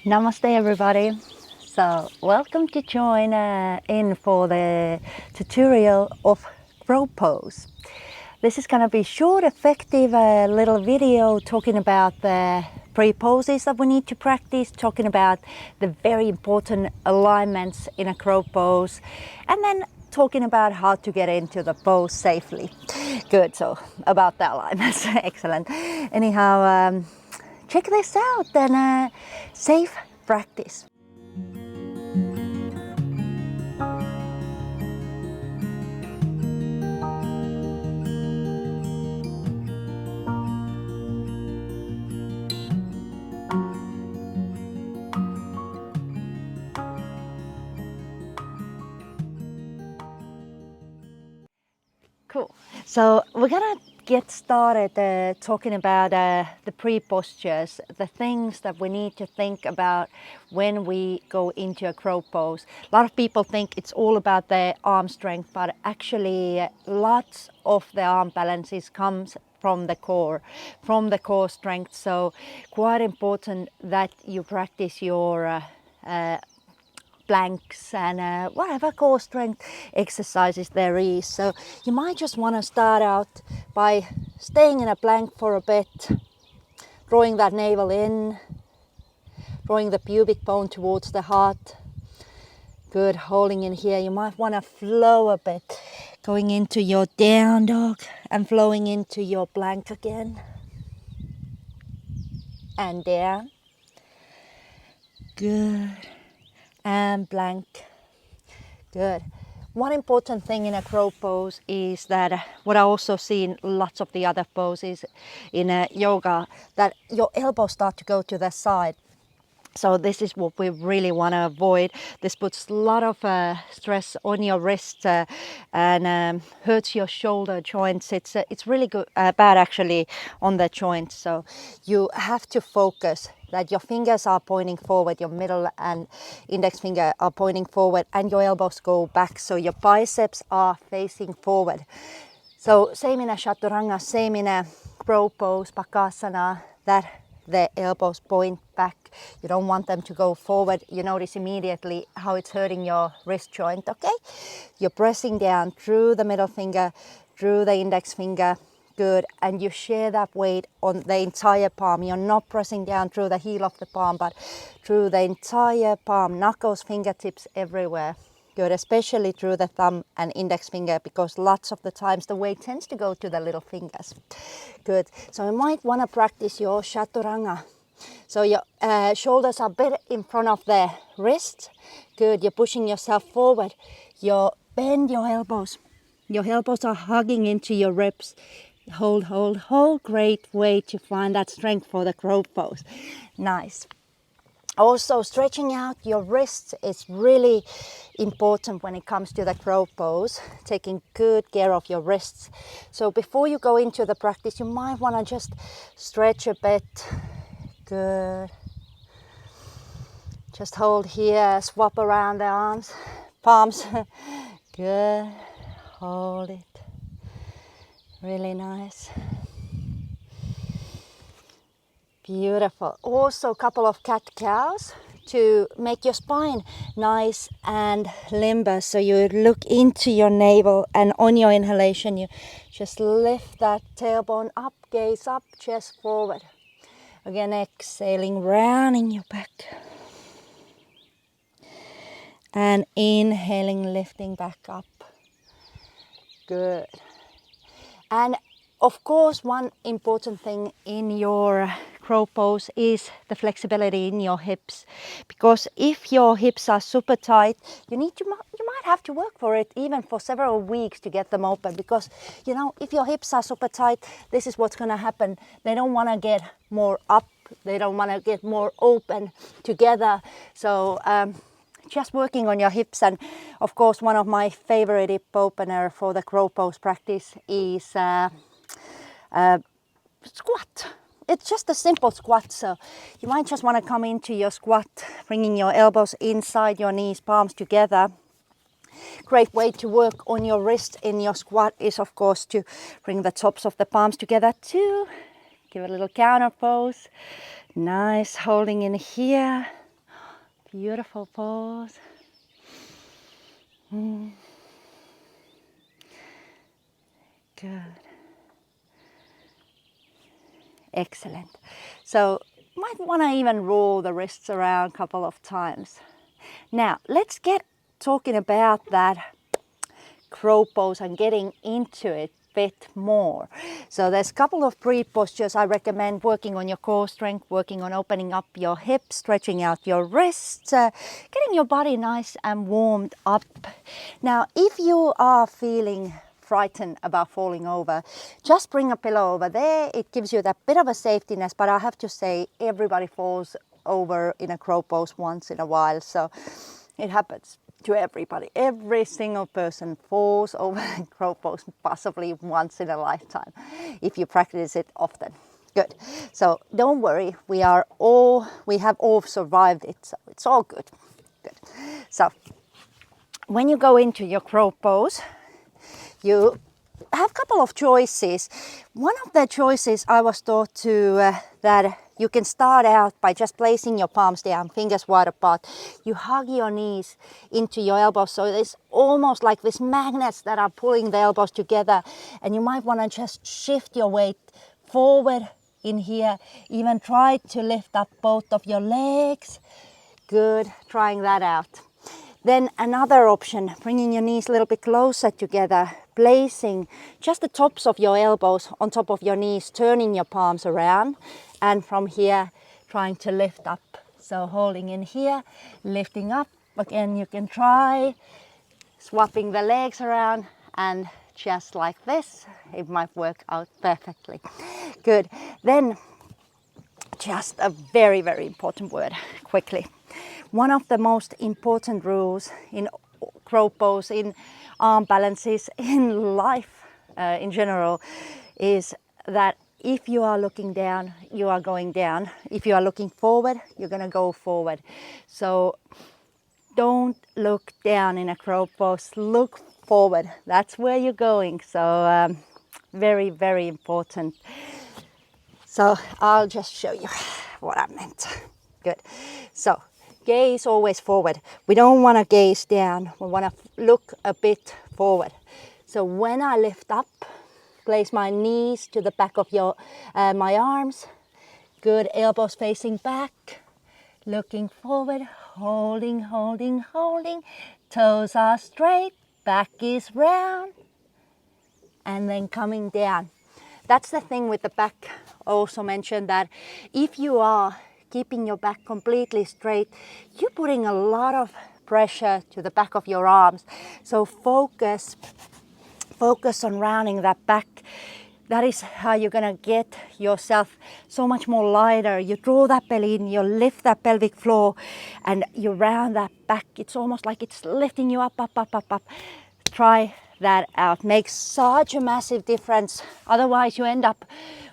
Namaste everybody. So welcome to join in for the tutorial of crow pose. This is going to be short, effective little video talking about the pre-poses that we need to practice, talking about the very important alignments in a crow pose, and then talking about how to get into the pose safely. Good, so about the alignments. Excellent. Anyhow, check this out and safe practice. Cool. So we're gonna get started talking about the pre-postures, the things that we need to think about when we go into a crow pose. A lot of people think it's all about the arm strength, but actually lots of the arm balances comes from the core strength. So quite important that you practice your planks and whatever core strength exercises there is. So you might just want to start out by staying in a plank for a bit, drawing that navel in, drawing the pubic bone towards the heart. Good, holding in here. You might want to flow a bit, going into your down dog and flowing into your plank again. And down. Good. And blank. Good. One important thing in a crow pose is that what I also see in lots of the other poses in yoga, that your elbows start to go to the side. So this is what we really want to avoid. This puts a lot of stress on your wrists and hurts your shoulder joints. It's really good, bad actually on the joints. So you have to focus that your fingers are pointing forward, your middle and index finger are pointing forward, and your elbows go back. So your biceps are facing forward. So same in a chaturanga, same in a crow pose, bakasana, that the elbows point back. You don't want them to go forward. You notice immediately how it's hurting your wrist joint, okay? You're pressing down through the middle finger, through the index finger, good. And you share that weight on the entire palm. You're not pressing down through the heel of the palm, but through the entire palm, knuckles, fingertips, everywhere. Good, especially through the thumb and index finger, because lots of the times the weight tends to go to the little fingers. Good, so you might want to practice your chaturanga. So your shoulders are a bit in front of the wrist. Good, you're pushing yourself forward. You bend your elbows. Your elbows are hugging into your ribs. Hold, hold, hold. Great way to find that strength for the crow pose. Nice. Also, stretching out your wrists is really important when it comes to the crow pose, taking good care of your wrists. So before you go into the practice, you might want to just stretch a bit. Good. Just hold here, swap around the arms, palms. Good. Hold it. Really nice. Beautiful. Also a couple of cat-cows to make your spine nice and limber. So you look into your navel and on your inhalation you just lift that tailbone up, gaze up, chest forward. Again, exhaling, rounding your back. And inhaling, lifting back up. Good. And of course, one important thing in your crow pose is the flexibility in your hips, because if your hips are super tight, you might have to work for it even for several weeks to get them open, because you know, if your hips are super tight, this is what's going to happen. They don't want to get more up, they don't want to get more open together. So just working on your hips. And of course, one of my favorite hip opener for the crow pose practice is squat. It's just a simple squat, so you might just want to come into your squat, bringing your elbows inside your knees, palms together. Great way to work on your wrist in your squat is of course to bring the tops of the palms together too. Give a little counter pose. Nice, holding in here. Beautiful pose. Good. Excellent. So might want to even roll the wrists around a couple of times. Now let's get talking about that crow pose and getting into it a bit more. So there's a couple of pre-postures I recommend: working on your core strength, working on opening up your hips, stretching out your wrists, getting your body nice and warmed up. Now if you are feeling frightened about falling over, just bring a pillow over there. It gives you that bit of a safety net, but I have to say everybody falls over in a crow pose once in a while, so it happens to everybody. Every single person falls over in crow pose possibly once in a lifetime if you practice it often. Good. So don't worry, we have all survived it, so it's all good. Good. So when you go into your crow pose, you have a couple of choices. One of the choices I was taught to that you can start out by just placing your palms down, fingers wide apart. You hug your knees into your elbows, so it's almost like these magnets that are pulling the elbows together, and you might want to just shift your weight forward in here. Even try to lift up both of your legs. Good, trying that out. Then another option, bringing your knees a little bit closer together, placing just the tops of your elbows on top of your knees, turning your palms around, and from here trying to lift up. So holding in here, lifting up. Again, you can try swapping the legs around, and just like this, it might work out perfectly. Good. Then just a very, very important word quickly. One of the most important rules in crow pose, in arm balances, in life in general, is that if you are looking down, you are going down. If you are looking forward, you're going to go forward. So don't look down in a crow pose, look forward. That's where you're going. So very, very important. So I'll just show you what I meant. Good. So gaze always forward. We don't want to gaze down. We want to look a bit forward. So when I lift up, place my knees to the back of my arms. Good. Elbows facing back. Looking forward. Holding, holding, holding. Toes are straight. Back is round. And then coming down. That's the thing with the back. I also mentioned that if you are keeping your back completely straight, you're putting a lot of pressure to the back of your arms. So focus on rounding that back. That is how you're gonna get yourself so much more lighter. You draw that belly in, you lift that pelvic floor, and you round that back. It's almost like it's lifting you up, up, up, up, up. Try that out. Makes such a massive difference. Otherwise you end up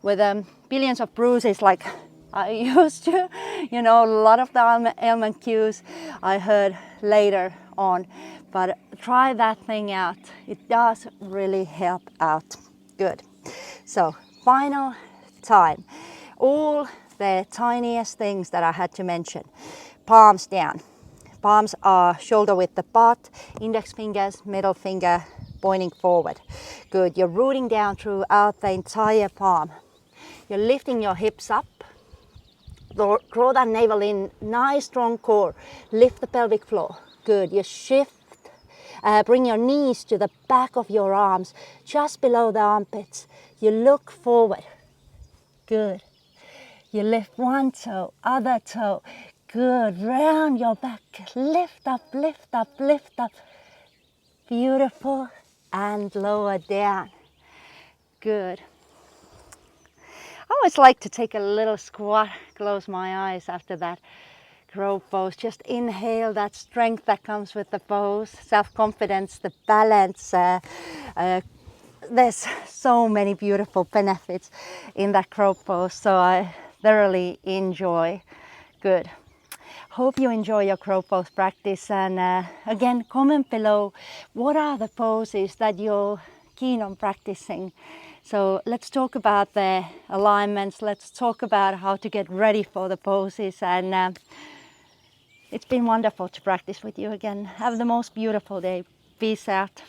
with billions of bruises like I used to. You know, a lot of the ailment cues I heard later on. But try that thing out. It does really help out. Good. So final time. All the tiniest things that I had to mention. Palms down. Palms are shoulder width apart. Index fingers, middle finger pointing forward. Good. You're rooting down throughout the entire palm. You're lifting your hips up. Draw that navel in. Nice strong core. Lift the pelvic floor. Good. You shift. Bring your knees to the back of your arms, just below the armpits. You look forward. Good. You lift one toe, other toe. Good. Round your back. Lift up, lift up, lift up. Beautiful. And lower down. Good. I always like to take a little squat, close my eyes after that crow pose. Just inhale that strength that comes with the pose, self-confidence, the balance. There's so many beautiful benefits in that crow pose, so I thoroughly enjoy. Good. Hope you enjoy your crow pose practice, and again, comment below what are the poses that you're keen on practicing. So let's talk about the alignments, let's talk about how to get ready for the poses, and It's been wonderful to practice with you again. Have the most beautiful day. Peace out.